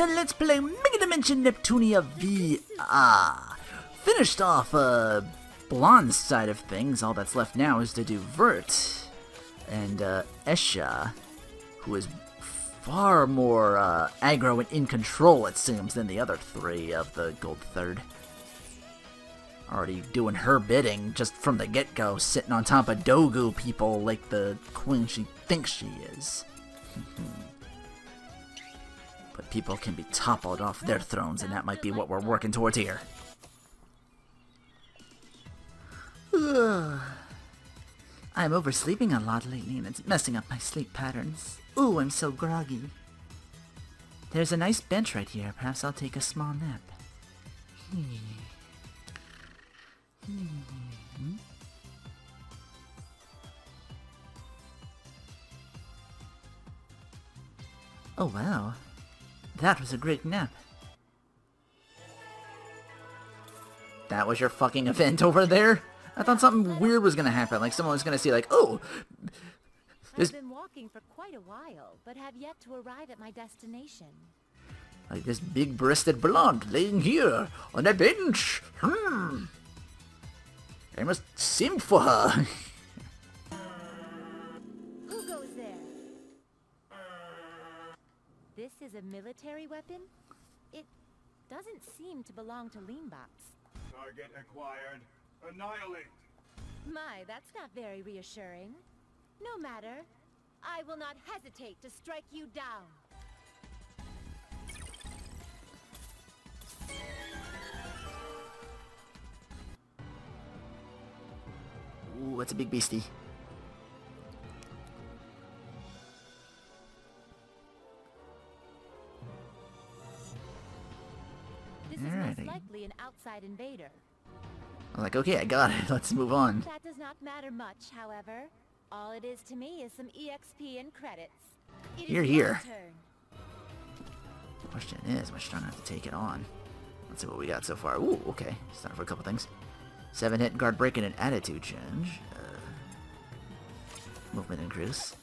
to Let's Play Megadimension Neptunia VIIR. Finished off Blonde's side of things. All that's left now is to do Vert and S-Sha, who is far more aggro and in control, it seems, than the other three of the Gold Third. Already doing her bidding just from the get-go, sitting on top of Dogu people like the queen she thinks she is. But people can be toppled off their thrones, and that might be what we're working towards here. I'm oversleeping a lot lately, and it's messing up my sleep patterns. Ooh, I'm so groggy. There's a nice bench right here. Perhaps I'll take a small nap. Oh wow, that was a great nap. That was your fucking event over there? I thought something weird was gonna happen, like someone was gonna see like, oh, I've been walking for quite a while, but have yet to arrive at my destination. Like this big-breasted blonde laying here on a bench. I must simp for her. Who goes there? This is a military weapon? It doesn't seem to belong to Leanbox. Target acquired. Annihilate. My, that's not very reassuring. No matter. I will not hesitate to strike you down. Ooh, that's a big beastie. This is most likely an outside invader. I'm like, okay, I got it. Let's move on. That does not matter much, however. All it is to me is some EXP and credits. It You're is here. my turn. The question is, which trying not to take it on. Let's see what we got so far. Ooh, okay. Start for a couple things. 7 hit, guard break, and an attitude change. Movement increase.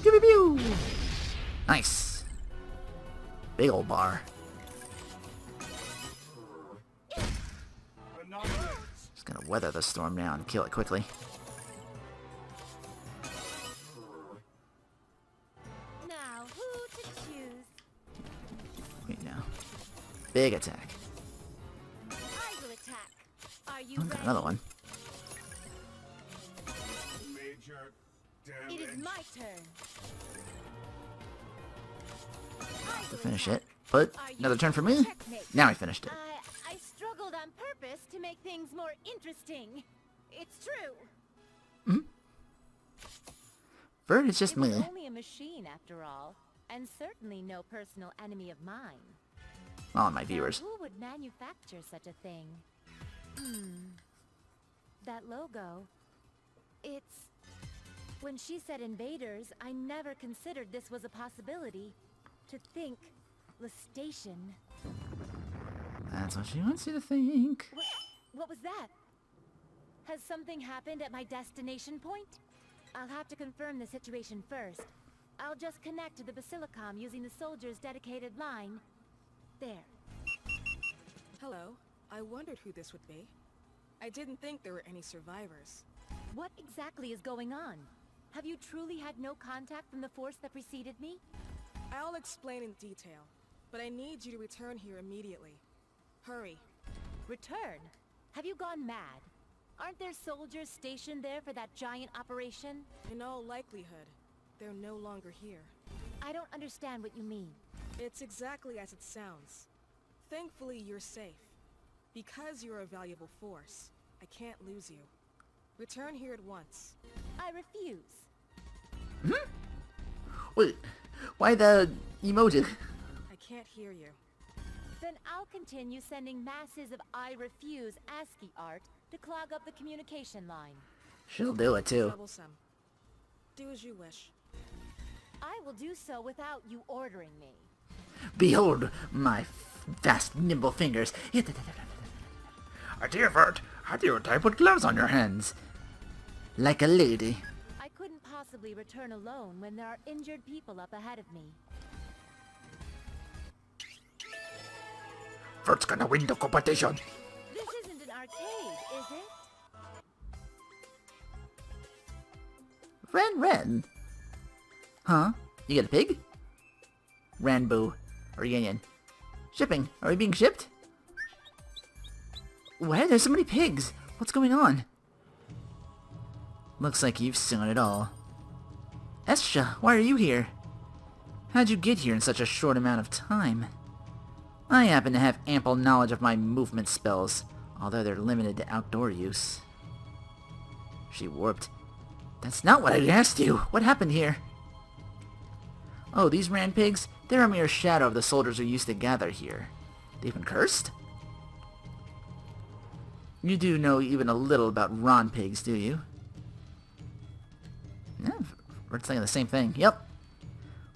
Pew pew pew! Nice. Big old bar. Just gonna weather the storm now and kill it quickly. Now, who to choose? Wait now. Big attack. I will attack. Are you Got ready? another one. Major It damage. is my turn. To finish it. But another turn for me. Checkmate. Now I finished it. I struggled on purpose to make things more interesting. It's true. Vert is just It was me. only a machine after all, and certainly no personal enemy of mine. Well, my Now, viewers. who would manufacture such a thing? That logo. It's... When she said invaders, I never considered this was a possibility. To think, Lestation. That's what she wants you to think. What was that? Has something happened at my destination point? I'll have to confirm the situation first. I'll just connect to the Basilicom using the soldier's dedicated line. There. Hello. I wondered who this would be. I didn't think there were any survivors. What exactly is going on? Have you truly had no contact from the force that preceded me? I'll explain in detail, but I need you to return here immediately. Hurry. Return? Have you gone mad? Aren't there soldiers stationed there for that giant operation? In all likelihood, they're no longer here. I don't understand what you mean. It's exactly as it sounds. Thankfully, you're safe. Because you're a valuable force, I can't lose you. Return here at once. I refuse. Wait, why the emoji? I can't hear you. Then I'll continue sending masses of I refuse ASCII art to clog up the communication line. She'll do it too. Troublesome. Do as you wish. I will do so without you ordering me. Behold my fast, nimble fingers. Dear Vert, how do you type with gloves on your hands? Like a lady. I couldn't possibly return alone when there are injured people up ahead of me? Vert's gonna win the competition. This isn't an arcade, is it? Ren. Huh? You get a pig? Ranboo. Reunion. Shipping. Are we being shipped? What? There's so many pigs. What's going on? Looks like you've seen it all. S-Sha, why are you here? How'd you get here in such a short amount of time? I happen to have ample knowledge of my movement spells, although they're limited to outdoor use. She warped. That's not what I asked you. What happened here? Oh, these ran pigs? They're a mere shadow of the soldiers who used to gather here. They've been cursed? You do know even a little about Ron pigs, do you? Yeah, we're saying the same thing. Yep.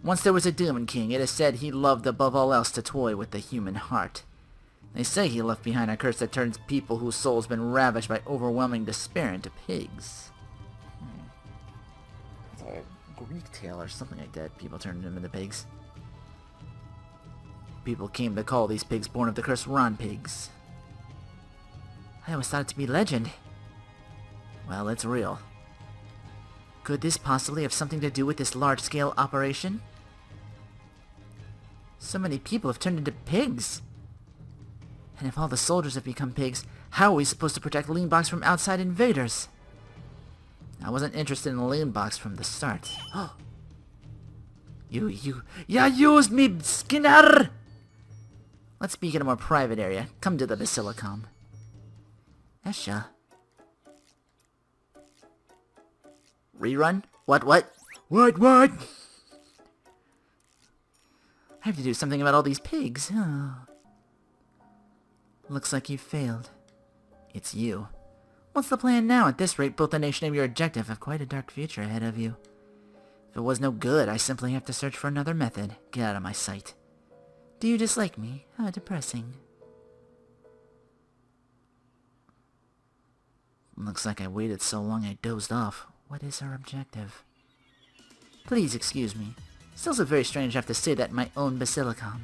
Once there was a Demon King. It is said he loved above all else to toy with the human heart. They say he left behind a curse that turns people whose souls been ravished by overwhelming despair into pigs. It's a Greek tale or something like that. People turned them into pigs. People came to call these pigs born of the curse Ron pigs. I always thought it to be legend. Well, it's real. Could this possibly have something to do with this large-scale operation? So many people have turned into pigs. And if all the soldiers have become pigs, how are we supposed to protect Leanbox from outside invaders? I wasn't interested in Leanbox from the start. Oh. You used me, Skinner! Let's speak in a more private area. Come to the Basilicom. S-Sha. Rerun? What? What? I have to do something about all these pigs. Oh. Looks like you failed. It's you. What's the plan now? At this rate, both the nation and your objective have quite a dark future ahead of you. If it was no good, I simply have to search for another method. Get out of my sight. Do you dislike me? How depressing. Looks like I waited so long I dozed off. What is our objective? Please excuse me. Still so very strange I have to say that in my own Basilicom.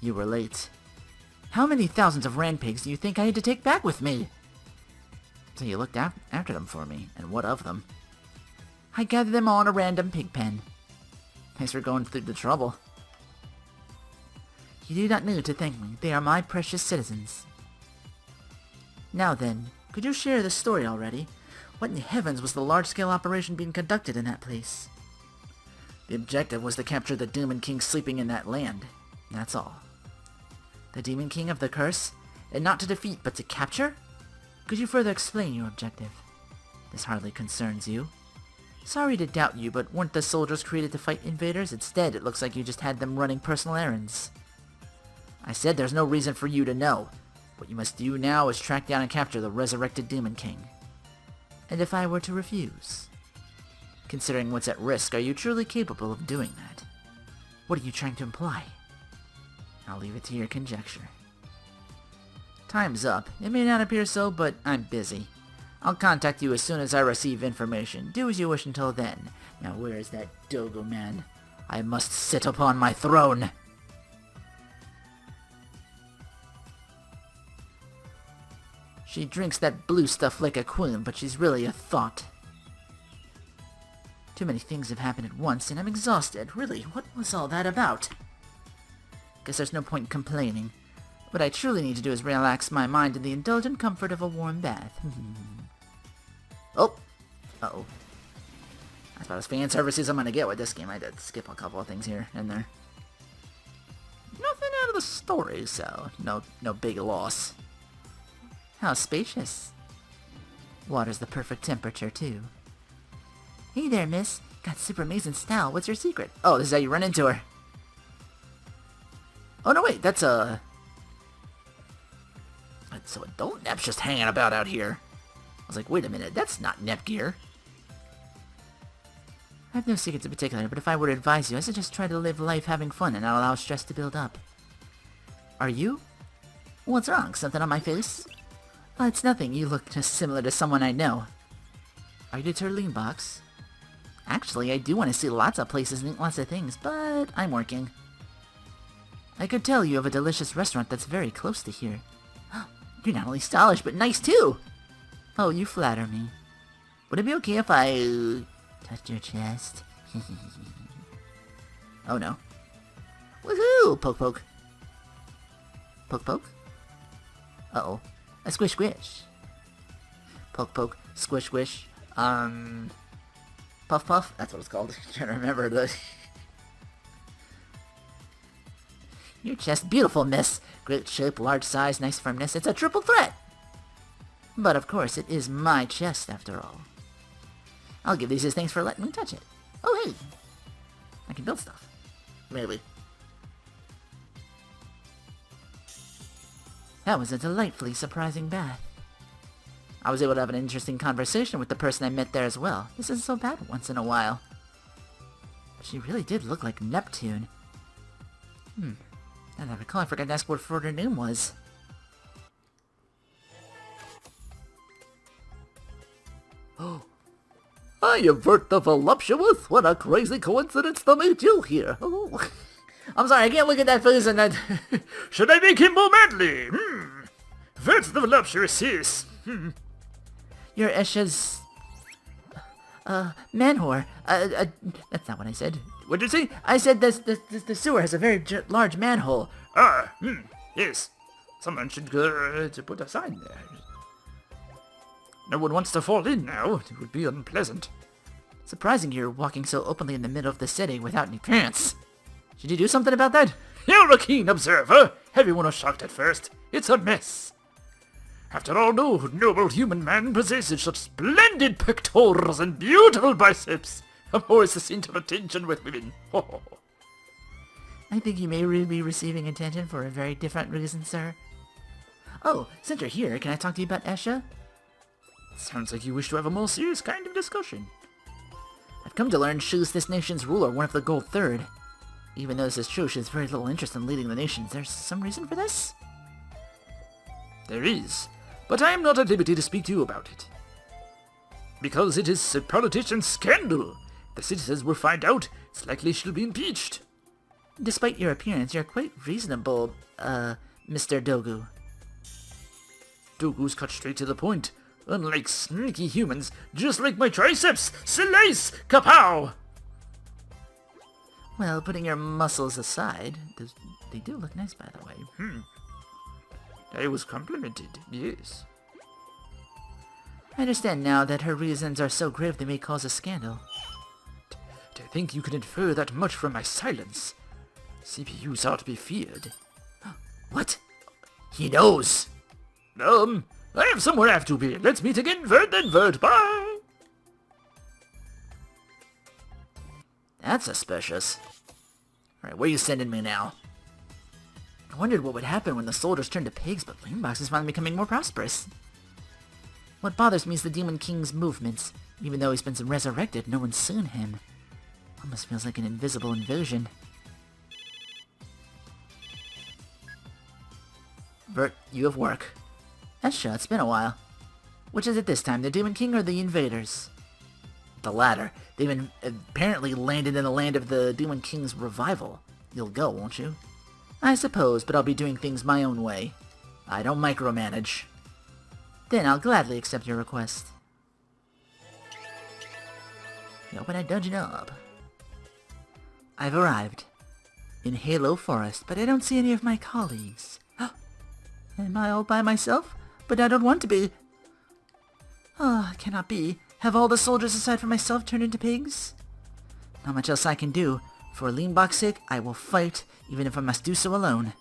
You were late. How many thousands of ran pigs do you think I had to take back with me? So you looked after them for me, and what of them? I gathered them all in a random pig pen. Thanks for going through the trouble. You do not need to thank me. They are my precious citizens. Now then, could you share the story already? What in heavens was the large-scale operation being conducted in that place? The objective was to capture the Demon King sleeping in that land. That's all. The Demon King of the Curse? And not to defeat, but to capture? Could you further explain your objective? This hardly concerns you. Sorry to doubt you, but weren't the soldiers created to fight invaders? Instead, it looks like you just had them running personal errands. I said there's no reason for you to know. What you must do now is track down and capture the resurrected Demon King. And if I were to refuse? Considering what's at risk, are you truly capable of doing that? What are you trying to imply? I'll leave it to your conjecture. Time's up. It may not appear so, but I'm busy. I'll contact you as soon as I receive information. Do as you wish until then. Now where is that Dogo man? I must sit upon my throne! She drinks that blue stuff like a queen, but she's really a thought. Too many things have happened at once, and I'm exhausted. Really, what was all that about? Guess there's no point in complaining. What I truly need to do is relax my mind in the indulgent comfort of a warm bath. Oh! Uh-oh. That's about as fan service as I'm gonna get with this game. I did skip a couple of things here and there. Nothing out of the story, so no big loss. How spacious. Water's the perfect temperature, too. Hey there, miss. Got super amazing style. What's your secret? Oh, this is how you run into her. Oh, no, wait. That's a... So adult Nep's just hanging about out here. I was like, wait a minute. That's not Nepgear. I have no secrets in particular, but if I were to advise you, I suggest try to live life having fun and not allow stress to build up. Are you? What's wrong? Something on my face? Oh, it's nothing. You look just similar to someone I know. Are you deterred, Leanbox? Actually, I do want to see lots of places and eat lots of things, but I'm working. I could tell you of a delicious restaurant that's very close to here. You're not only stylish, but nice too! Oh, you flatter me. Would it be okay if I touched your chest? Oh no. Woohoo! Poke poke. Poke poke? Uh-oh. A squish squish. Poke poke. Squish squish. Puff puff? That's what it's called. I'm trying to remember the... Your chest, beautiful, miss. Great shape, large size, nice firmness. It's a triple threat! But of course, it is my chest after all. I'll give these as thanks for letting me touch it. Oh, hey! I can build stuff. Maybe. That was a delightfully surprising bath. I was able to have an interesting conversation with the person I met there as well. This isn't so bad once in a while. She really did look like Neptune. Now that I recall, I forgot to ask what her name was. Oh. I am Vert the Voluptuous. What a crazy coincidence to meet you here. Oh. I'm sorry, I can't look at that face and that... Should I make him more manly? Vert the Voluptuous is... You're S-Sha's... man whore. That's not what I said. What did you say? I said the sewer has a very large manhole. Yes. Someone should to put a sign there. No one wants to fall in now. It would be unpleasant. Surprising you're walking so openly in the middle of the city without any pants. Should you do something about that? You're a keen observer. Everyone was shocked at first. It's a mess. After all, no noble human man possesses such splendid pectorals and beautiful biceps. I'm always the center of attention with women. I think you may really be receiving attention for a very different reason, sir. Oh, since you're here, can I talk to you about S-Sha? Sounds like you wish to have a more serious kind of discussion. I've come to learn she's this nation's ruler, one of the Gold Third. Even though this is true, she has very little interest in leading the nation. Is there some reason for this? There is, but I am not at liberty to speak to you about it. Because it is a politician's scandal. The citizens will find out. It's likely she'll be impeached. Despite your appearance, you're quite reasonable, Mr. Dogu. Dogu's cut straight to the point. Unlike sneaky humans, just like my triceps! Slice! Kapow! Well, putting your muscles aside, they do look nice, by the way. I was complimented, yes. I understand now that her reasons are so grave they may cause a scandal. To think you can infer that much from my silence. CPUs are to be feared. What? He knows! I have somewhere I have to be. Let's meet again, Vert, then Vert. Bye! That's suspicious. Alright, where are you sending me now? I wondered what would happen when the soldiers turned to pigs, but Leanbox is finally becoming more prosperous. What bothers me is the Demon King's movements. Even though he's been resurrected, no one's seen him. Almost feels like an invisible invasion. Vert, you have work. S-Sha, it's been a while. Which is it this time, the Demon King or the invaders? The latter. They've apparently landed in the land of the Demon King's revival. You'll go, won't you? I suppose, but I'll be doing things my own way. I don't micromanage. Then I'll gladly accept your request. You open a dungeon up. I've arrived. In Halo Forest, but I don't see any of my colleagues. Am I all by myself? But I don't want to be. It cannot be. Have all the soldiers aside from myself turned into pigs? Not much else I can do. For Leanbox's sake, I will fight, even if I must do so alone.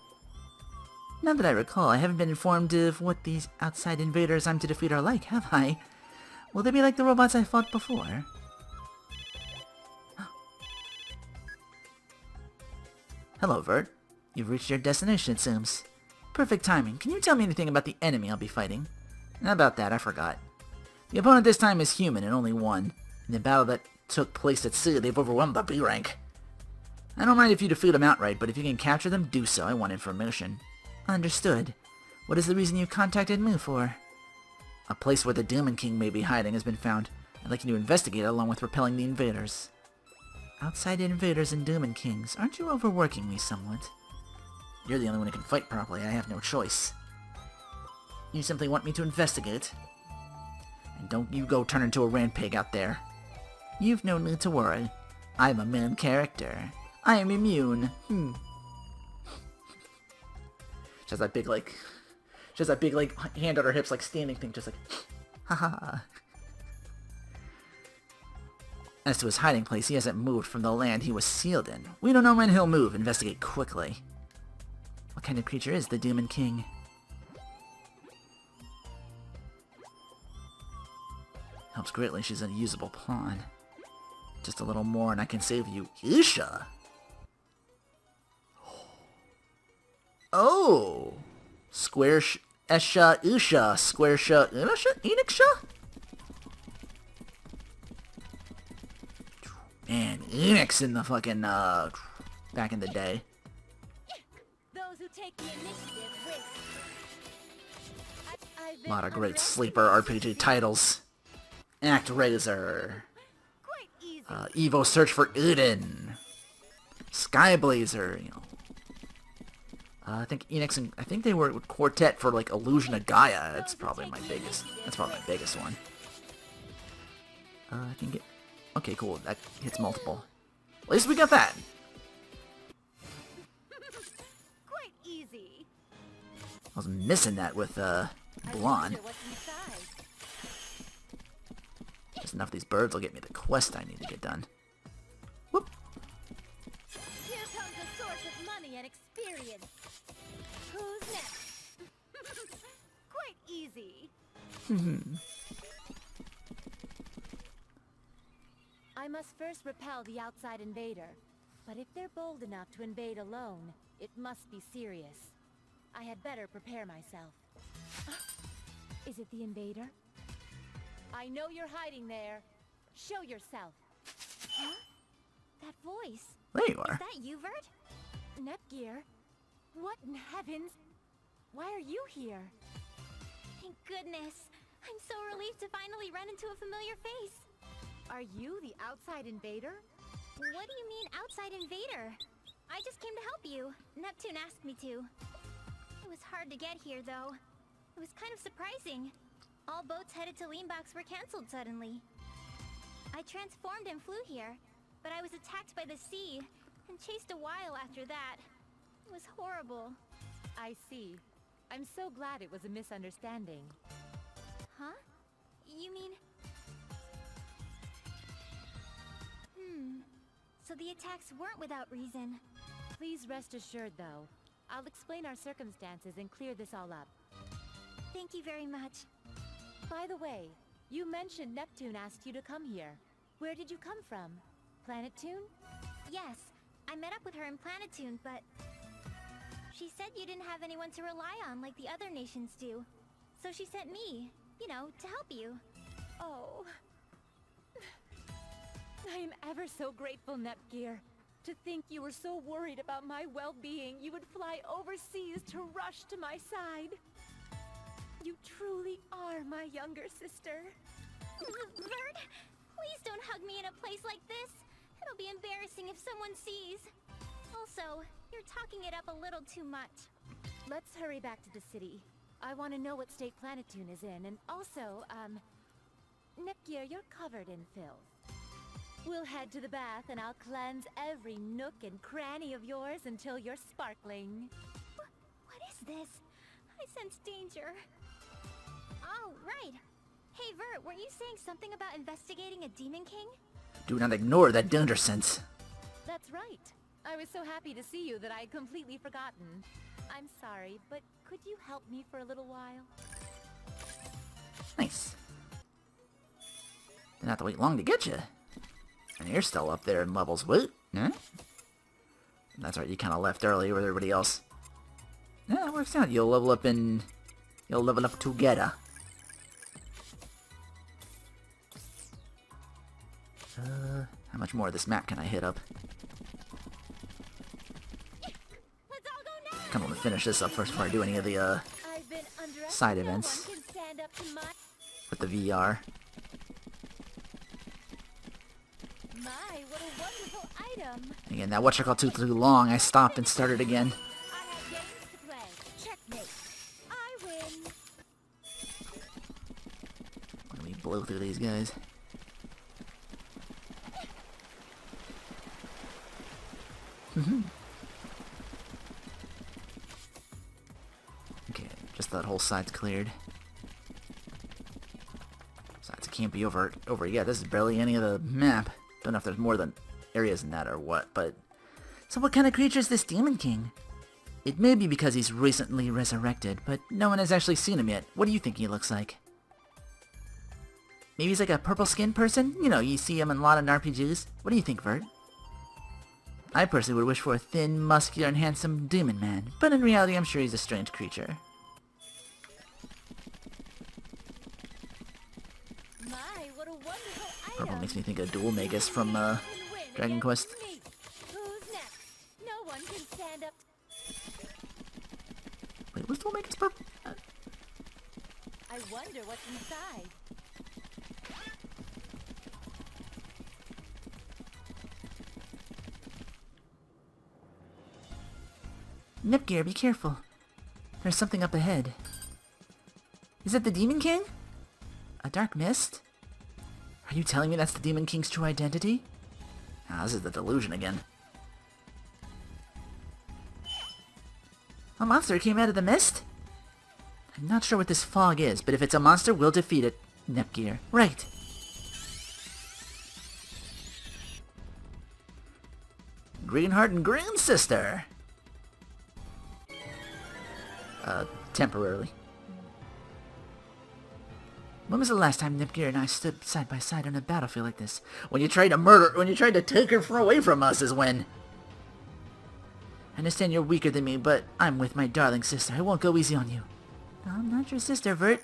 Now that I recall, I haven't been informed of what these outside invaders I'm to defeat are like, have I? Will they be like the robots I fought before? Hello, Vert. You've reached your destination, it seems. Perfect timing. Can you tell me anything about the enemy I'll be fighting? About that, I forgot. The opponent this time is human and only one. In the battle that took place at sea, they've overwhelmed the B rank. I don't mind if you defeat them outright, but if you can capture them, do so. I want information. Understood. What is the reason you contacted me for? A place where the Demon King may be hiding has been found. I'd like you to investigate it along with repelling the invaders. Outside invaders and Demon Kings, aren't you overworking me somewhat? You're the only one who can fight properly, I have no choice. You simply want me to investigate? And don't you go turn into a rampig out there. You've no need to worry. I'm a main character. I am immune. She has that big, like, hand on her hips, like, standing thing, just like, haha. As to his hiding place, he hasn't moved from the land he was sealed in. We don't know when he'll move. Investigate quickly. What kind of creature is the Demon King? Helps greatly, she's a usable pawn. Just a little more and I can save you. S-Sha! Oh! S-Sha, S-Sha, Square Sha, Enix-Sha? Man, Enix in the fucking, back in the day. Those who take the initiative win. A lot of great sleeper RPG titles. ActRaiser. Quite easy. Evo Search for Uden. Skyblazer, you know. I think Enix and I think they were with Quartet for like Illusion of Gaia. That's probably my biggest. That's probably my biggest one. I can get. Okay, cool. That hits multiple. At least we got that. Quite easy. I was missing that with Blonde. I wonder what's inside. Just enough of these birds will get me the quest I need to get done. Whoop. Here comes a source of money and experience. Who's next? Quite easy. I must first repel the outside invader. But if they're bold enough to invade alone, it must be serious. I had better prepare myself. Is it the invader? I know you're hiding there. Show yourself. Huh? That voice. There you are. Is that you, Vert? Nepgear? What in heavens? Why are you here? Thank goodness. I'm so relieved to finally run into a familiar face. Are you the outside invader? What do you mean, outside invader? I just came to help you. Neptune asked me to. It was hard to get here, though. It was kind of surprising. All boats headed to Leanbox were cancelled suddenly. I transformed and flew here, but I was attacked by the sea, and chased a while after that. It was horrible. I see. I'm so glad it was a misunderstanding. Huh? You mean... So the attacks weren't without reason. Please rest assured, though. I'll explain our circumstances and clear this all up. Thank you very much. By the way, you mentioned Neptune asked you to come here. Where did you come from? Planetune? Yes, I met up with her in Planetune, but... She said you didn't have anyone to rely on like the other nations do. So she sent me, you know, to help you. Oh... I am ever so grateful, Nepgear. To think you were so worried about my well-being, you would fly overseas to rush to my side. You truly are my younger sister. Vert, please don't hug me in a place like this. It'll be embarrassing if someone sees. Also, you're talking it up a little too much. Let's hurry back to the city. I want to know what state Planetune is in, and also, Nepgear, you're covered in filth. We'll head to the bath and I'll cleanse every nook and cranny of yours until you're sparkling. What is this? I sense danger. Oh, right. Hey, Vert, were you saying something about investigating a Demon King? Do not ignore that danger sense. That's right. I was so happy to see you that I had completely forgotten. I'm sorry, but could you help me for a little while? Nice. Didn't have to wait long to get you. And you're still up there in levels. What? Huh? That's right, you kind of left early with everybody else. Yeah, it works out. You'll level up together. How much more of this map can I hit up? Let's all go now. Kind of want to finish this up first before I do any of the I've been side underestimated. events No one can stand up to my... with the VR. wonderful item. Again, that whatchamacallit took too long. I stopped and started again. I have games to play. Checkmate. I win. Why don't we blow through these guys? Okay, just that whole side's cleared. Besides, it can't be over yet. This is barely any of the map. Don't know if there's more than areas in that or what, but... So what kind of creature is this Demon King? It may be because he's recently resurrected, but no one has actually seen him yet. What do you think he looks like? Maybe he's like a purple-skinned person? You know, you see him in a lot of RPGs. What do you think, Vert? I personally would wish for a thin, muscular, and handsome demon man, but in reality I'm sure he's a strange creature. My, what a wonderful item. Purple makes me think of Dual Magus from Dragon Quest. Who's next? No one can stand up. Wait, was Dual Magus purple? I wonder what's inside. Nepgear, be careful. There's something up ahead. Is it the Demon King? A dark mist? Are you telling me that's the Demon King's true identity? Ah, this is the delusion again. A monster came out of the mist? I'm not sure what this fog is, but if it's a monster, we'll defeat it. Nepgear. Right. Greenheart and Green Sister. Temporarily. When was the last time Nepgear and I stood side by side on a battlefield like this? When you tried to take her away from us is when... I understand you're weaker than me, but I'm with my darling sister. I won't go easy on you. I'm not your sister, Vert.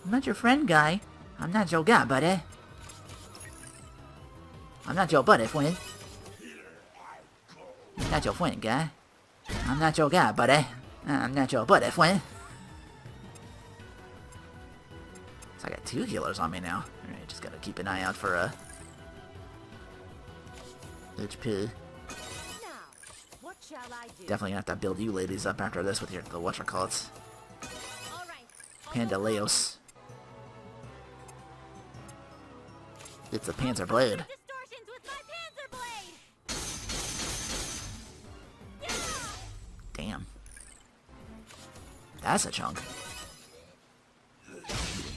I'm not your friend, guy. I'm not your guy, buddy. I'm not your buddy, friend. Not your friend, guy. I'm not your guy, buddy. I'm not your buddy, friend. So I got 2 healers on me now. Alright, just gotta keep an eye out for HP. Now, what shall I do? Definitely gonna have to build you ladies up after this with your the whatchamacallits. All right. Pandaleos. It's a Panzer Blade. Distortions with my Panzer Blade. Yeah! Damn. That's a chunk.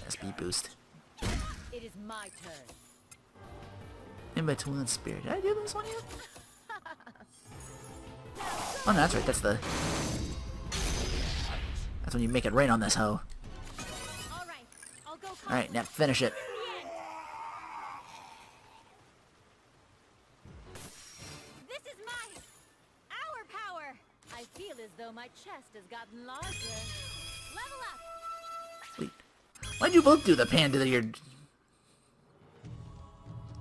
SP boost. It is my turn. In between spirit. Did I do this one yet? Oh no, that's right. That's when you make it rain on this hoe. All right. I'll go. Alright, now finish it. This is our power. I feel as though my chest has gotten larger. Level up. Wait. Why'd you both do the panda that you're...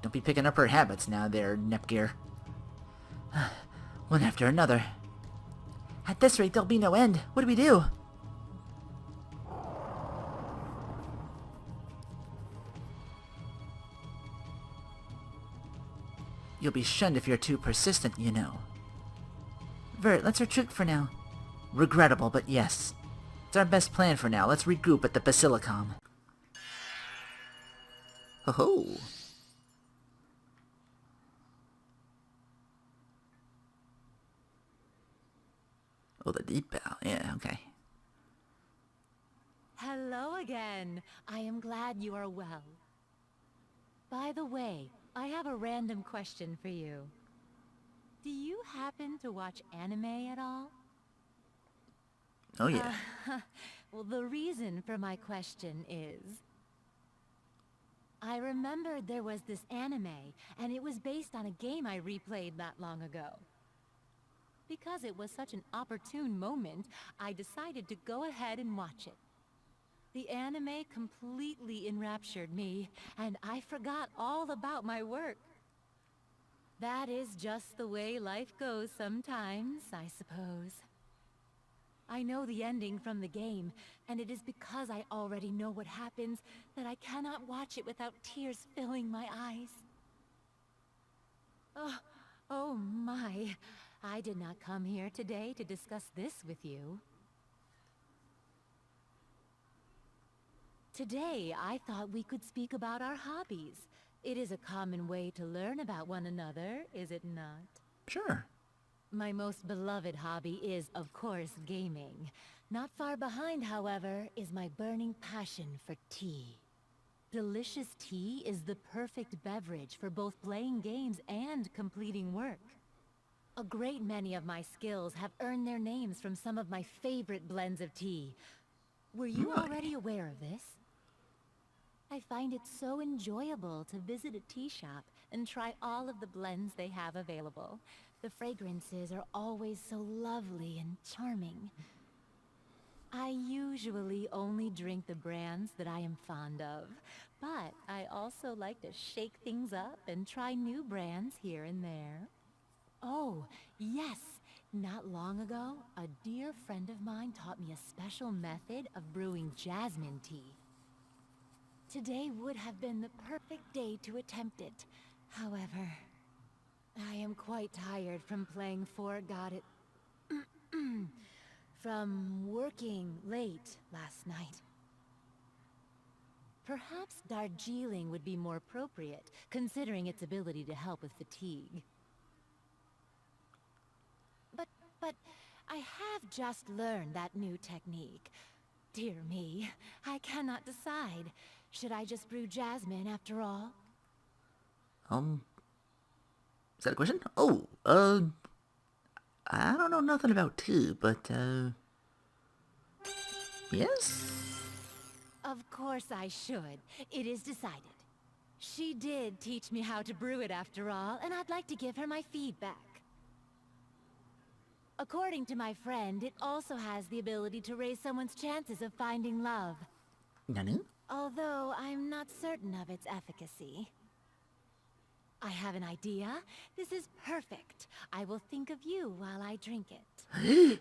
Don't be picking up her habits now there, Nepgear. One after another. At this rate, there'll be no end. What do we do? You'll be shunned if you're too persistent, you know. Vert, let's retreat for now. Regrettable, but yes. It's our best plan for now. Let's regroup at the Basilicom. Ho-ho! Oh, the deep bow. Yeah, okay. Hello again. I am glad you are well. By the way, I have a random question for you. Do you happen to watch anime at all? Oh, yeah. Well, the reason for my question is... I remembered there was this anime, and it was based on a game I replayed not long ago. Because it was such an opportune moment, I decided to go ahead and watch it. The anime completely enraptured me, and I forgot all about my work. That is just the way life goes sometimes, I suppose. I know the ending from the game, and it is because I already know what happens that I cannot watch it without tears filling my eyes. Oh my, I did not come here today to discuss this with you. Today, I thought we could speak about our hobbies. It is a common way to learn about one another, is it not? Sure. My most beloved hobby is, of course, gaming. Not far behind, however, is my burning passion for tea. Delicious tea is the perfect beverage for both playing games and completing work. A great many of my skills have earned their names from some of my favorite blends of tea. Were you Really? already aware of this? I find it so enjoyable to visit a tea shop and try all of the blends they have available. The fragrances are always so lovely and charming. I usually only drink the brands that I am fond of, but I also like to shake things up and try new brands here and there. Oh, yes! Not long ago, a dear friend of mine taught me a special method of brewing jasmine tea. Today would have been the perfect day to attempt it. However, I am quite tired from playing Forgotten... from working late last night. Perhaps Darjeeling would be more appropriate, considering its ability to help with fatigue. But I have just learned that new technique. Dear me, I cannot decide. Should I just brew jasmine after all? Is that a question? Oh, I don't know nothing about tea, but, yes? Of course I should. It is decided. She did teach me how to brew it after all, and I'd like to give her my feedback. According to my friend, it also has the ability to raise someone's chances of finding love. Nanu? Although I'm not certain of its efficacy. I have an idea. This is perfect. I will think of you while I drink it.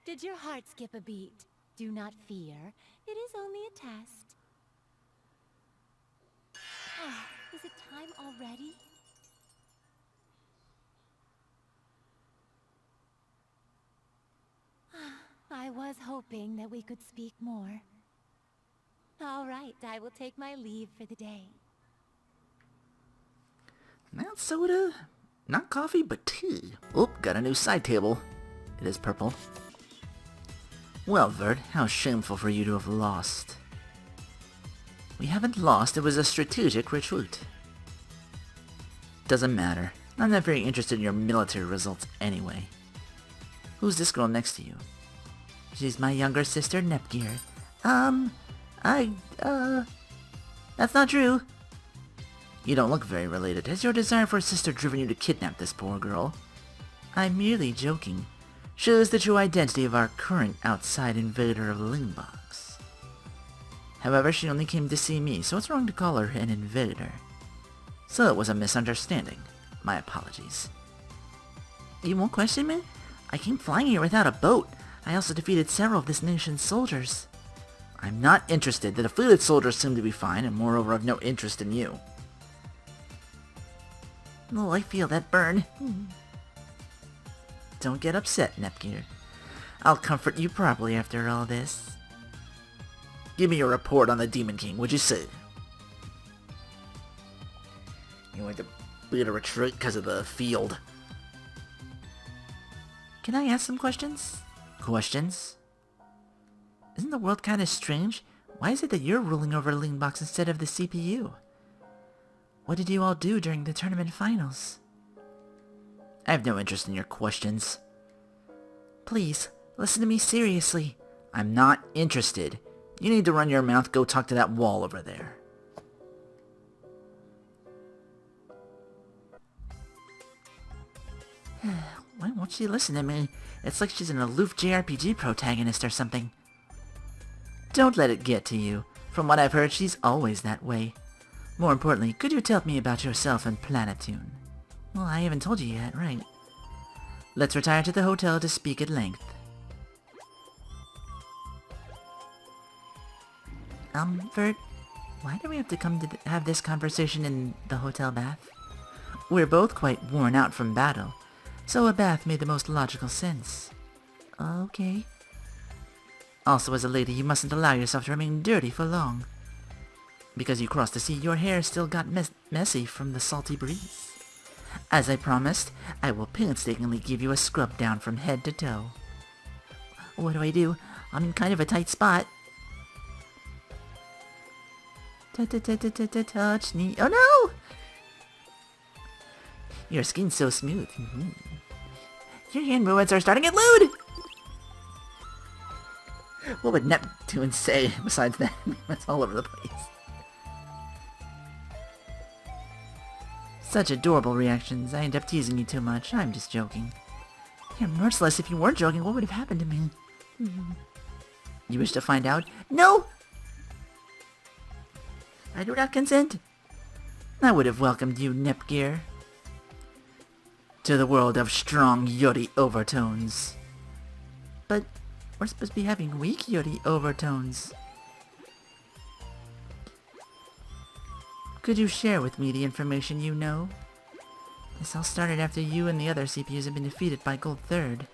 Did your heart skip a beat? Do not fear. It is only a test. Is it time already? I was hoping that we could speak more. All right, I will take my leave for the day. Not soda, not coffee, but tea. Oop, got a new side table. It is purple. Well, Vert, how shameful for you to have lost. We haven't lost, it was a strategic retreat. Doesn't matter. I'm not very interested in your military results anyway. Who's this girl next to you? She's my younger sister, Nepgear. That's not true. You don't look very related. Has your desire for a sister driven you to kidnap this poor girl? I'm merely joking. Shows the true identity of our current outside invader of Leanbox. However, she only came to see me, so it's wrong to call her an invader. So it was a misunderstanding. My apologies. You won't question me? I came flying here without a boat. I also defeated several of this nation's soldiers. I'm not interested. The defeated soldiers seem to be fine, and moreover, I've no interest in you. Oh, I feel that burn. Don't get upset, Nepgear. I'll comfort you properly after all this. Give me your report on the Demon King, would you say? You want to be a retreat because of the field. Can I ask some questions? Questions? Isn't the world kind of strange? Why is it that you're ruling over Leanbox instead of the CPU? What did you all do during the tournament finals? I have no interest in your questions. Please, listen to me seriously. I'm not interested. You need to run your mouth, go talk to that wall over there. Why won't she listen to me? It's like she's an aloof JRPG protagonist or something. Don't let it get to you. From what I've heard, she's always that way. More importantly, could you tell me about yourself and Planetune? Well, I haven't told you yet, right? Let's retire to the hotel to speak at length. Vert, why do we have to come to have this conversation in the hotel bath? We're both quite worn out from battle, so a bath made the most logical sense. Okay. Also, as a lady, you mustn't allow yourself to remain dirty for long. Because you crossed the sea, your hair still got messy from the salty breeze. As I promised, I will painstakingly give you a scrub down from head to toe. What do? I'm in kind of a tight spot. Touch me. Oh no! Your skin's so smooth. Your hand movements are starting to get lewd! What would Neptune say besides that? It's all over the place. Such adorable reactions. I end up teasing you too much. I'm just joking. You're merciless. If you weren't joking, what would have happened to me? You wish to find out? No! I do not consent. I would have welcomed you, Nepgear, to the world of strong yuri overtones. But we're supposed to be having weak yuri overtones. Could you share with me the information you know? This all started after you and the other CPUs have been defeated by Gold Third.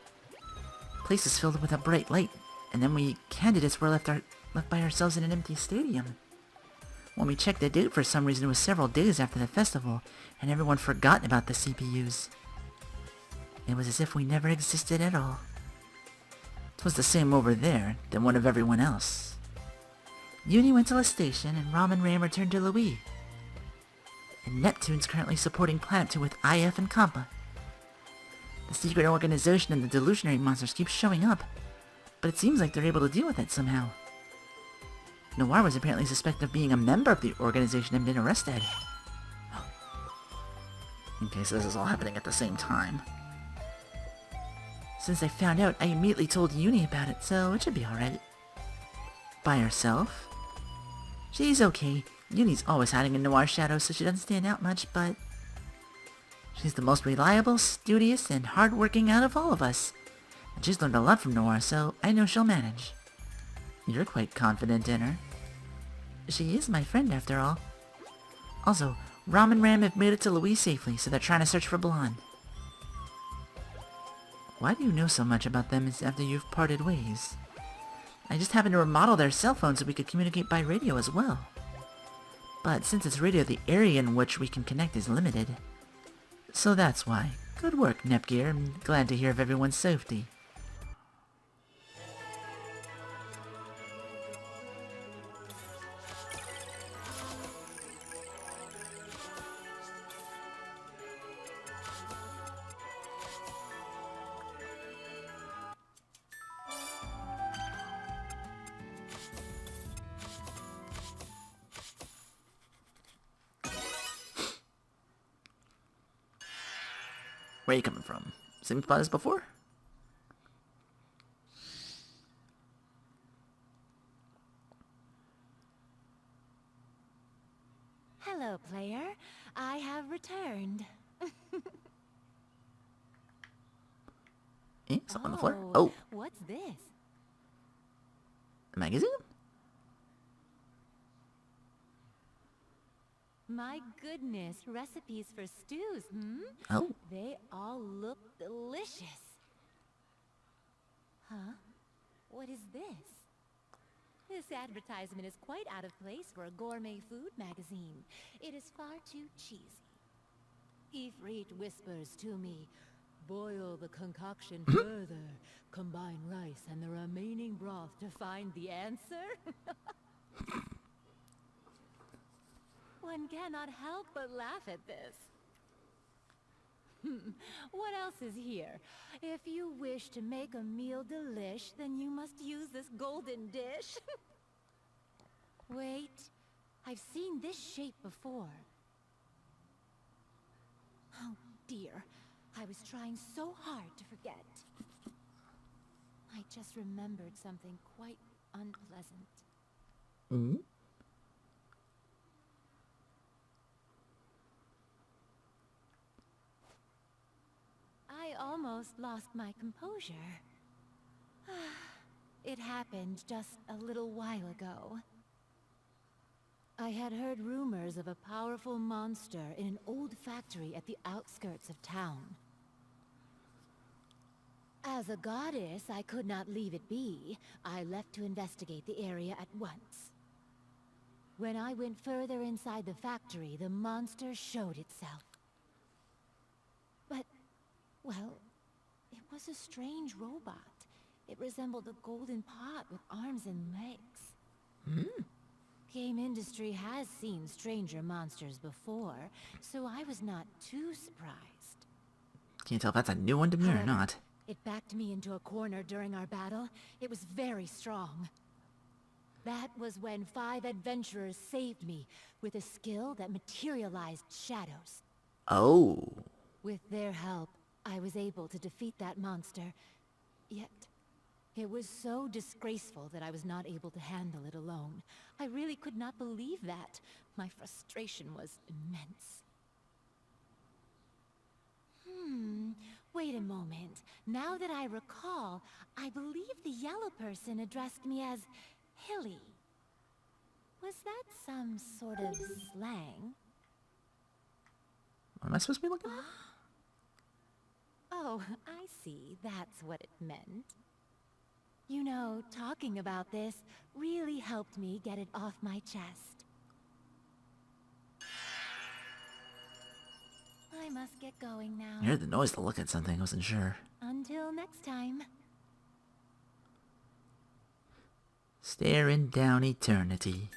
Place is filled with a bright light, and then we candidates were left by ourselves in an empty stadium. When we checked the date, for some reason it was several days after the festival, and everyone forgotten about the CPUs. It was as if we never existed at all. It was the same over there, than one of everyone else. Uni went to the station, and Ram and Ram returned to Louis. And Neptune's currently supporting Planet 2 with IF and Compa. The secret organization and the delusionary monsters keep showing up, but it seems like they're able to deal with it somehow. Noir was apparently suspected of being a member of the organization and been arrested. Okay, so this is all happening at the same time. Since I found out, I immediately told Uni about it, so it should be alright. By herself? She's okay. Uni's always hiding in Noir's shadows, so she doesn't stand out much, but she's the most reliable, studious, and hardworking out of all of us. And she's learned a lot from Noir, so I know she'll manage. You're quite confident in her. She is my friend, after all. Also, Ram and Ram have made it to Louis safely, so they're trying to search for Blonde. Why do you know so much about them after you've parted ways? I just happened to remodel their cell phones so we could communicate by radio as well. But since it's radio, the area in which we can connect is limited. So that's why. Good work, Nepgear. I'm glad to hear of everyone's safety. Where are you coming from? Same spot as before? Hello, player. I have returned. Eh? Something on the floor? Oh! What's this? A magazine? My goodness, recipes for stews, Oh. They all look delicious. Huh? What is this? This advertisement is quite out of place for a gourmet food magazine. It is far too cheesy. Ifrit whispers to me, boil the concoction further, combine rice and the remaining broth to find the answer. One cannot help but laugh at this. What else is here? If you wish to make a meal delish, then you must use this golden dish. Wait, I've seen this shape before. Oh dear, I was trying so hard to forget. I just remembered something quite unpleasant. Mm-hmm. I almost lost my composure. It happened just a little while ago. I had heard rumors of a powerful monster in an old factory at the outskirts of town. As a goddess, I could not leave it be. I left to investigate the area at once. When I went further inside the factory, the monster showed itself. But, well, it was a strange robot. It resembled a golden pot with arms and legs. Game industry has seen stranger monsters before, so I was not too surprised. Can't tell if that's a new one to me or However, not. It backed me into a corner during our battle. It was very strong. That was when 5 adventurers saved me with a skill that materialized shadows. Oh. With their help, I was able to defeat that monster. Yet, it was so disgraceful that I was not able to handle it alone. I really could not believe that. My frustration was immense. Wait a moment. Now that I recall, I believe the yellow person addressed me as Hilly. Was that some sort of slang? What am I supposed to be looking at? Oh, I see. That's what it meant. You know, talking about this really helped me get it off my chest. I must get going now. I heard the noise to look at something, I wasn't sure. Until next time. Staring down eternity.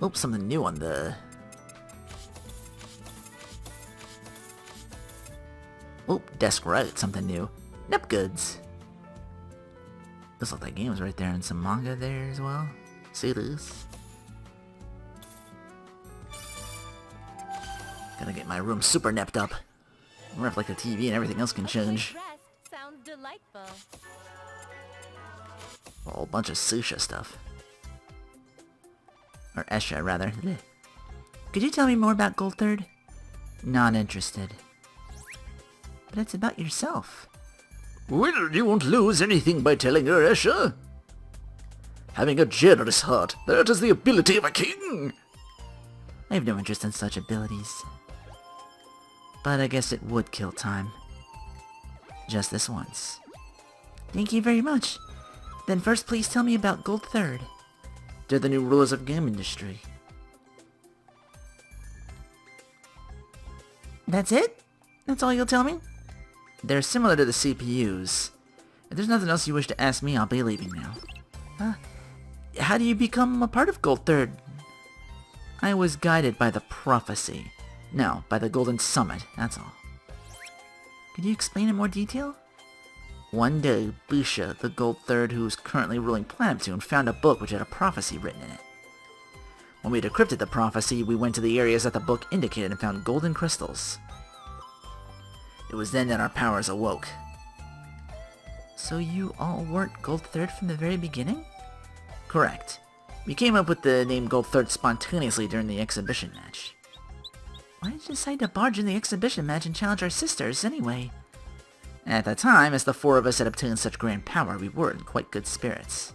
Oops, something new on the... Oop, desk right, something new. Nepgoods. Looks like that game was right there, and some manga there as well. See this? Gotta get my room super nepped up. I wonder if like the TV and everything else can change. Sounds delightful. A whole bunch of S-Sha stuff. Or S-Sha, rather. Blech. Could you tell me more about Gold Third? Not interested. But it's about yourself. Well, you won't lose anything by telling her, S-Sha. Having a generous heart, that is the ability of a king. I have no interest in such abilities. But I guess it would kill time. Just this once. Thank you very much. Then first please tell me about Gold Third. They're the new rulers of game industry. That's it? That's all you'll tell me? They're similar to the CPUs. If there's nothing else you wish to ask me, I'll be leaving now. How do you become a part of Gold Third? I was guided by the prophecy. No, by the Golden Summit, that's all. Could you explain in more detail? One day, S-Sha, the Gold Third who is currently ruling Planeptune, found a book which had a prophecy written in it. When we decrypted the prophecy, we went to the areas that the book indicated and found golden crystals. It was then that our powers awoke. So you all weren't Gold Third from the very beginning? Correct. We came up with the name Gold Third spontaneously during the exhibition match. Why did you decide to barge in the exhibition match and challenge our sisters, anyway? At the time, as the 4 of us had obtained such grand power, we were in quite good spirits.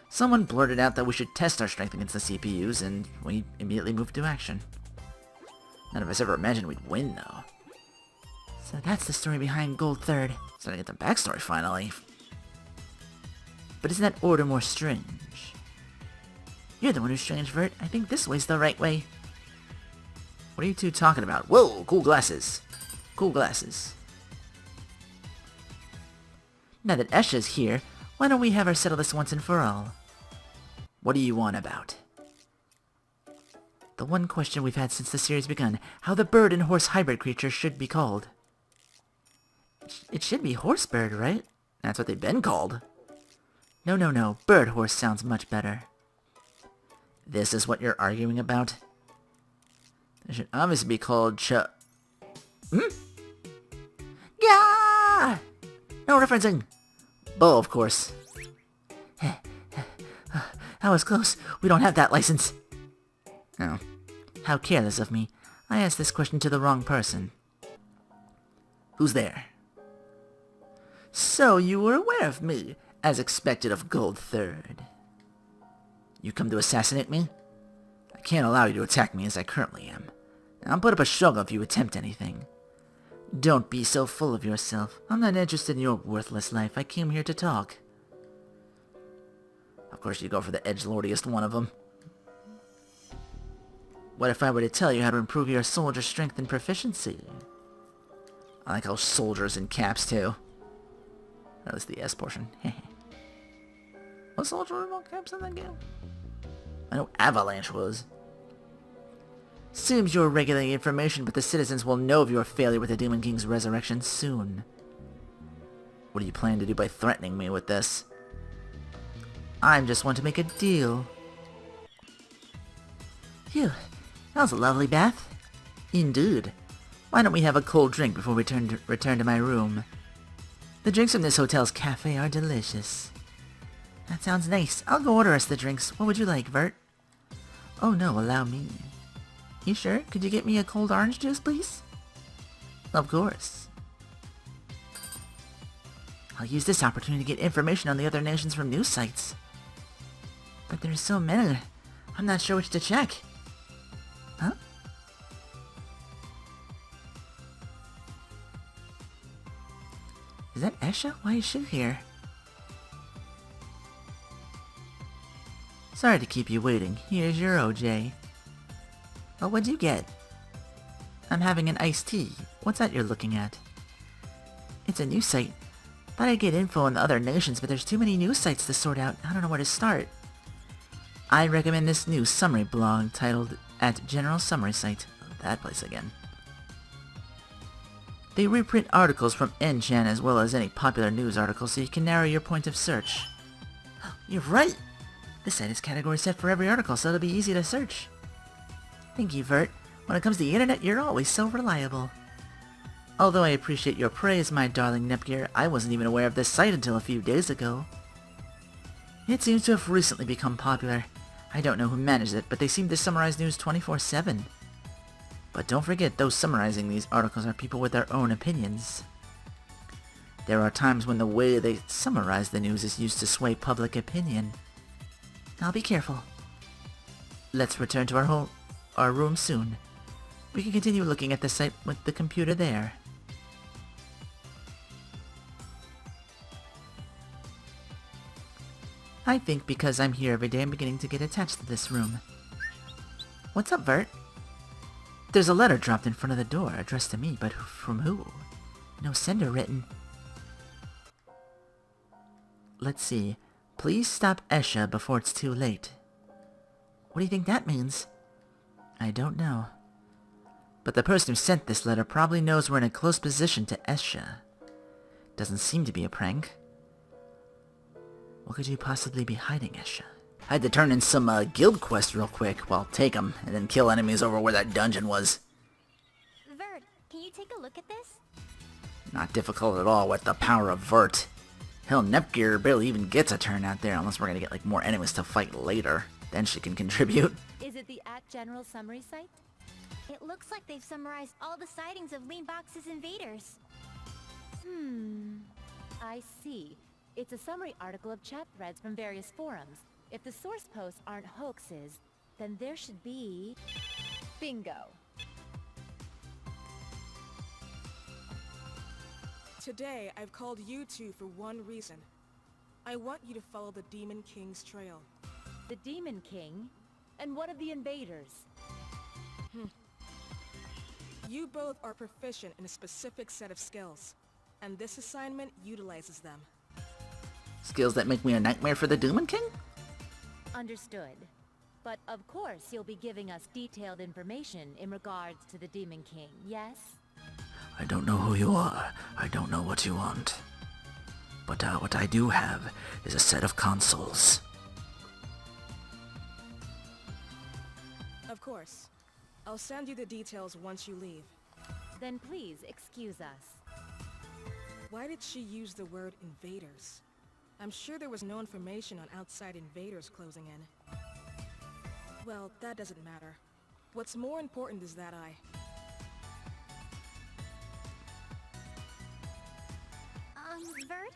Someone blurted out that we should test our strength against the CPUs, and we immediately moved to action. None of us ever imagined we'd win, though. So that's the story behind Gold Third. Starting to get the backstory, finally. But isn't that order more strange? You're the one who's strange, Vert. I think this way's the right way. What are you two talking about? Whoa, cool glasses. Cool glasses. Now that S-Sha's here, why don't we have her settle this once and for all? What do you want about? The one question we've had since the series begun, how the bird and horse hybrid creature should be called. It should be Horsebird, right? That's what they've been called. No. Bird horse sounds much better. This is what you're arguing about? It should obviously be called Yeah! No referencing! Bo, of course. That was close. We don't have that license. Oh. How careless of me. I asked this question to the wrong person. Who's there? So you were aware of me, as expected of Gold Third. You come to assassinate me? I can't allow you to attack me as I currently am. I'll put up a struggle if you attempt anything. Don't be so full of yourself. I'm not interested in your worthless life. I came here to talk. Of course you go for the edgelordiest one of them. What if I were to tell you how to improve your soldier strength and proficiency? I like how soldiers in caps too. That was the S portion. Was soldier in all caps in that game? I know Avalanche was. Seems you're regulating information, but the citizens will know of your failure with the Demon King's resurrection soon. What do you plan to do by threatening me with this? I just want to make a deal. Phew, that was a lovely bath. Indeed. Why don't we have a cold drink before we return to my room? The drinks from this hotel's cafe are delicious. That sounds nice. I'll go order us the drinks. What would you like, Vert? Oh no, allow me. You sure? Could you get me a cold orange juice, please? Of course. I'll use this opportunity to get information on the other nations from news sites. But there's so many, I'm not sure which to check. Huh? Is that S-Sha? Why is she here? Sorry to keep you waiting. Here's your OJ. Oh, what'd you get? I'm having an iced tea. What's that you're looking at? It's a news site. Thought I'd get info on the other nations, but there's too many news sites to sort out. I don't know where to start. I recommend this news summary blog titled at General Summary Site. That place again. They reprint articles from N-Chan as well as any popular news articles so you can narrow your point of search. You're right! This site is category set for every article so it'll be easy to search. Thank you, Vert. When it comes to the internet, you're always so reliable. Although I appreciate your praise, my darling Nepgear, I wasn't even aware of this site until a few days ago. It seems to have recently become popular. I don't know who manages it, but they seem to summarize news 24/7. But don't forget, those summarizing these articles are people with their own opinions. There are times when the way they summarize the news is used to sway public opinion. I'll be careful. Let's return to our room soon. We can continue looking at the site with the computer there. I think because I'm here every day, I'm beginning to get attached to this room. What's up, Vert? There's a letter dropped in front of the door, addressed to me, but from who? No sender written. Let's see. Please stop S-Sha before it's too late. What do you think that means? I don't know. But the person who sent this letter probably knows we're in a close position to S-Sha. Doesn't seem to be a prank. What could you possibly be hiding, S-Sha? I had to turn in some guild quests real quick. Well, take them, and then kill enemies over where that dungeon was. Vert, can you take a look at this? Not difficult at all with the power of Vert. Hell, Nepgear barely even gets a turn out there unless we're gonna get like more enemies to fight later. Then she can contribute. Is it the @General Summary site? It looks like they've summarized all the sightings of Leanbox's invaders. I see. It's a summary article of chat threads from various forums. If the source posts aren't hoaxes, then there should be... Bingo. Today, I've called you two for one reason. I want you to follow the Demon King's trail. The Demon King? And what of the invaders? You both are proficient in a specific set of skills, and this assignment utilizes them. Skills that make me a nightmare for the Demon King? Understood. But of course you'll be giving us detailed information in regards to the Demon King, yes? I don't know who you are. I don't know what you want. But what I do have is a set of consoles. Of course. I'll send you the details once you leave. Then please excuse us. Why did she use the word invaders? I'm sure there was no information on outside invaders closing in. Well, that doesn't matter. What's more important is that Vert?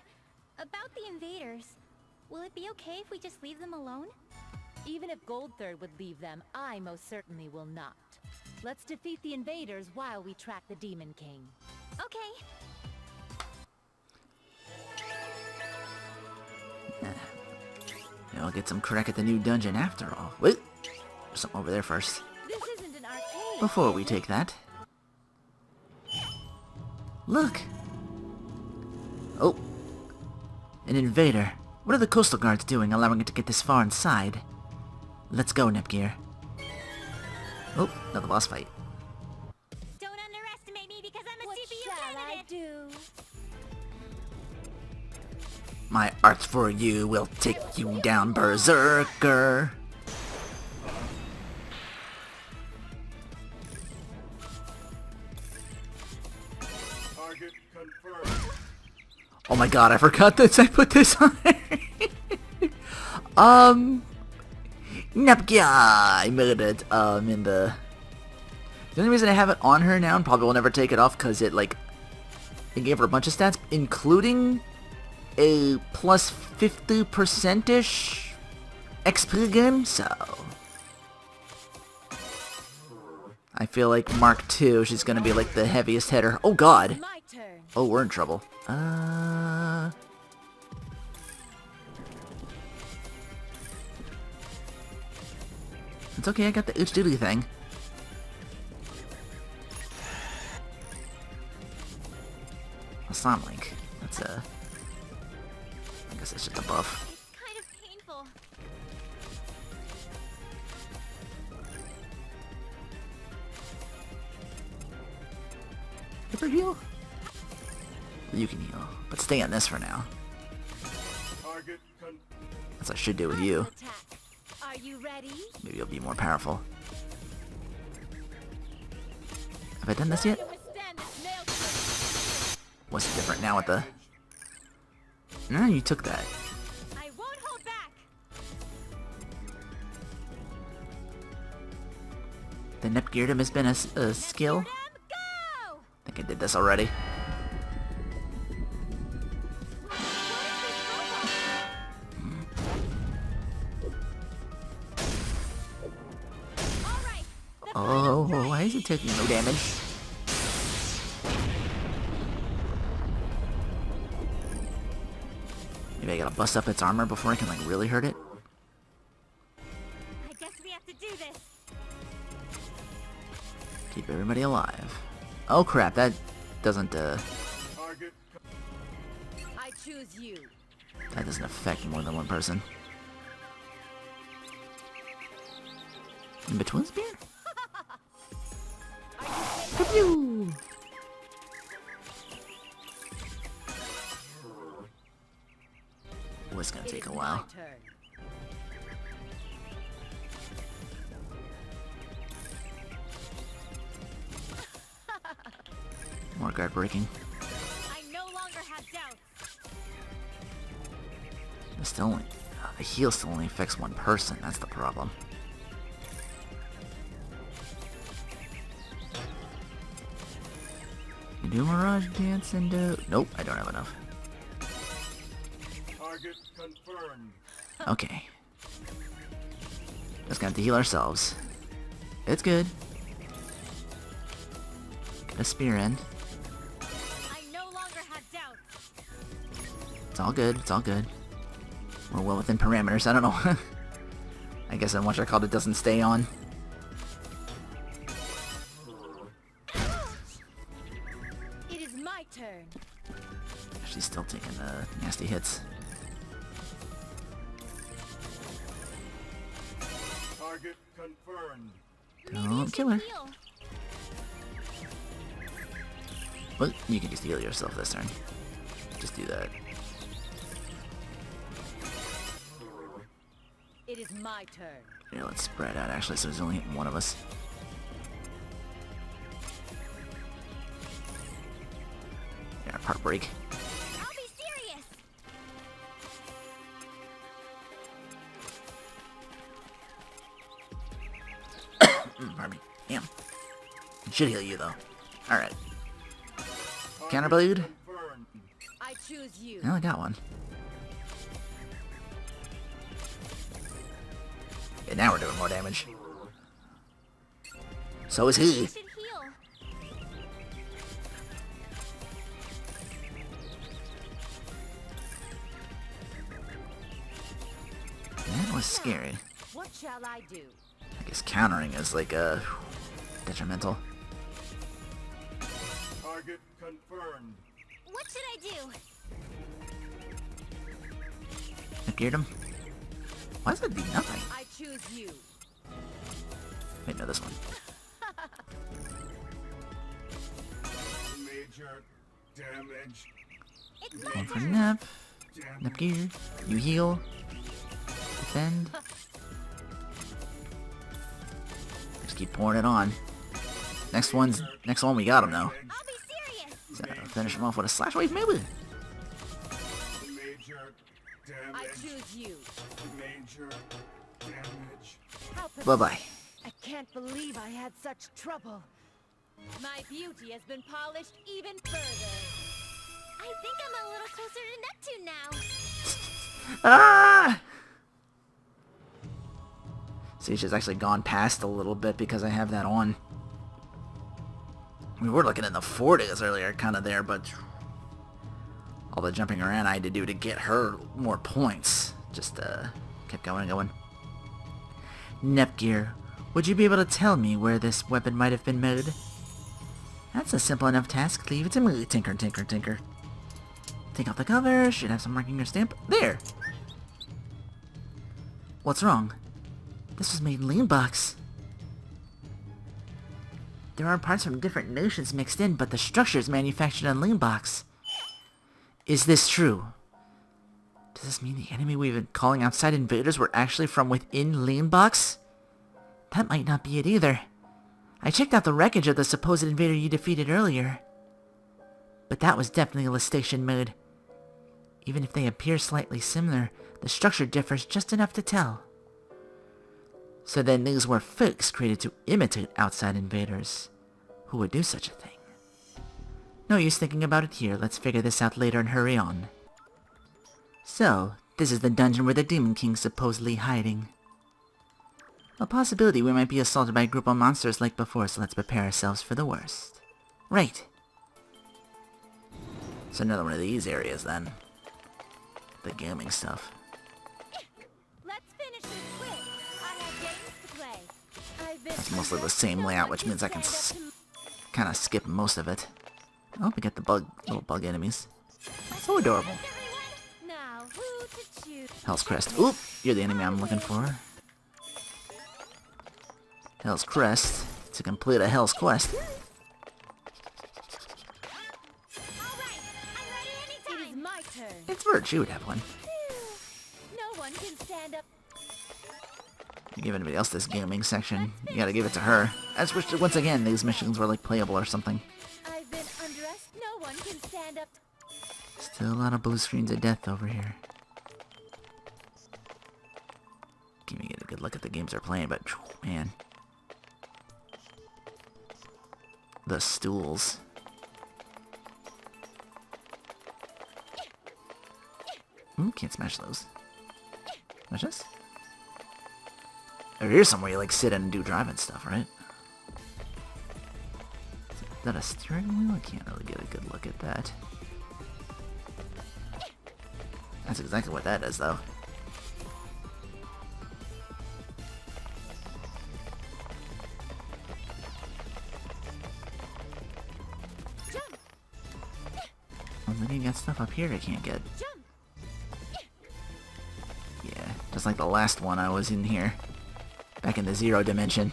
About the invaders, will it be okay if we just leave them alone? Even if Gold Third would leave them, I most certainly will not. Let's defeat the invaders while we track the Demon King. Okay. Maybe I'll get some crack at the new dungeon after all. Wait! There's something over there first. This isn't an arcade. Before we take that... Look! Oh! An invader. What are the coastal guards doing, allowing it to get this far inside? Let's go, Nepgear. Oh, another boss fight. Don't underestimate me because I'm a What CPU shall I candidate! do? My arts for you will take you down, berserker! Target confirmed. Oh my god, I forgot that I put this on. Nepgear! I made it, in the... The only reason I have it on her now, and probably will never take it off, because it, like... It gave her a bunch of stats, including a plus 50%-ish XP game, so... I feel like Mark II, she's gonna be like the heaviest hitter. Oh god! My turn. Oh, we're in trouble. It's okay, I got the H-Doodly thing. A Slam Link. That's I guess it's just a buff. It's kind of painful. Hyper heal? You can heal, but stay on this for now. Target That's what I should do with you. Attack. Are you ready? Maybe you'll be more powerful. Have I done this yet? Withstand this nail strike. What's different now with the... No, you took that. I won't hold back. The Nepgeardum has been a skill. Go! I think I did this already. All right. Oh, why is it taking no damage? Maybe I gotta bust up its armor before I can like really hurt it. I guess we have to do this. Keep everybody alive. Oh crap, that doesn't target I choose you. that doesn't affect more than one person. In between spear? Pew! Oh, it's gonna take a while. My turn. More guard breaking. I no longer have doubts. It still only, the heal still only affects one person. That's the problem. You do Mirage Dance and nope, I don't have enough. target confirmed. Okay. Just gonna have to heal ourselves. It's good. Get a spear in. I no longer have doubts. It's all good. It's all good. We're well within parameters. I don't know. I guess then once I called it doesn't stay on. It is my turn. She's still taking nasty hits. Target confirmed. Don't kill her. Heal. Well, you can just heal yourself this turn. Just do that. It is my turn. Yeah, let's spread out actually, so there's only hitting one of us. Yeah, part break. I'll be serious. Pardon me. Damn. It should heal you though. Alright. Counterblade? Confirmed. I choose you. I only got one. Yeah, now we're doing more damage. So is he. I should heal. That was scary. What shall I do? I guess countering is like detrimental. Target confirmed. What should I do? Nepgeared him. Why does that do nothing? I choose you. Wait, no, this one. Major damage. It's my One for turn. Nep. Damage. Nepgear. You heal. Defend. Just keep pouring it on. Next one we got him though. I'll be serious. So finish him off with a slash wave maybe. Major I damage. choose you. Major damage. How pathetic. Bye-bye. I can't believe I had such trouble. My beauty has been polished even further. I think I'm a little closer to Neptune now. Ah! See, she's actually gone past a little bit because I have that on. We were looking in the 40s earlier, kind of there, but all the jumping around I had to do to get her more points just kept going and going. Nepgear, would you be able to tell me where this weapon might have been made? That's a simple enough task. Leave it to me. Tinker, tinker, tinker. Take off the cover. Should have some marking or stamp. There! What's wrong? This was made in Leanbox. There are parts from different nations mixed in, but the structure is manufactured on Leanbox. Is this true? Does this mean the enemy we've been calling outside invaders were actually from within Leanbox? That might not be it either. I checked out the wreckage of the supposed invader you defeated earlier. But that was definitely a Lestation mode. Even if they appear slightly similar, the structure differs just enough to tell. So then these were fakes created to imitate outside invaders. Who would do such a thing? No use thinking about it here. Let's figure this out later and hurry on. So, this is the dungeon where the Demon King's supposedly hiding. A possibility we might be assaulted by a group of monsters like before, so let's prepare ourselves for the worst. Right. So another one of these areas then. The gaming stuff. Let's finish this quick. I have games to play. I've been It's mostly the same layout, which means I can kind of skip most of it. Oh, we get the little bug enemies. So adorable. Now, who to choose? Hell's Crest. Oop! You're the enemy I'm looking for. Hell's Crest. To complete a Hell's Quest. All right, I'm ready It anytime. is my turn. It's Vert. She would have one. No one can stand up. You give anybody else this gaming section, you gotta give it to her. I just wish that once again these missions were like playable or something. I've been undressed. No one can stand up. Still a lot of blue screens of death over here. Can't even get a good look at the games they're playing, but man. The stools. Ooh, can't smash those. Smash this? Or here's somewhere you like sit and do driving stuff, right? Is that a steering wheel? I can't really get a good look at that. That's exactly what that is, though. I'm looking at stuff up here I can't get. Jump. Yeah, just like the last one I was in here. Back in the 0 dimension.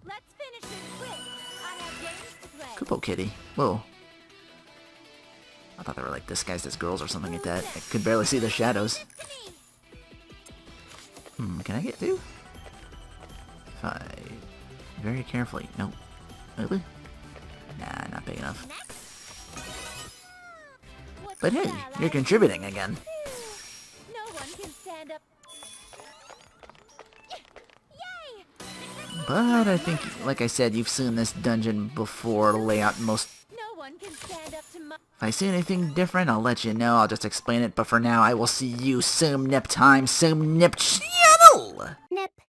Let's finish this quick. I have games to play. Kupo Kitty. Whoa. I thought they were like disguised as girls or something like that. I could barely see the shadows. To me. Can I get through? If I... Very carefully. Nope. Really? Nah, not big enough. But hey, you're contributing again. No one can stand up. Yay! But I think, like I said, you've seen this dungeon before layout most... No one can stand up to my... If I see anything different, I'll let you know. I'll just explain it. But for now, I will see you some nip time, some nip channel! Nep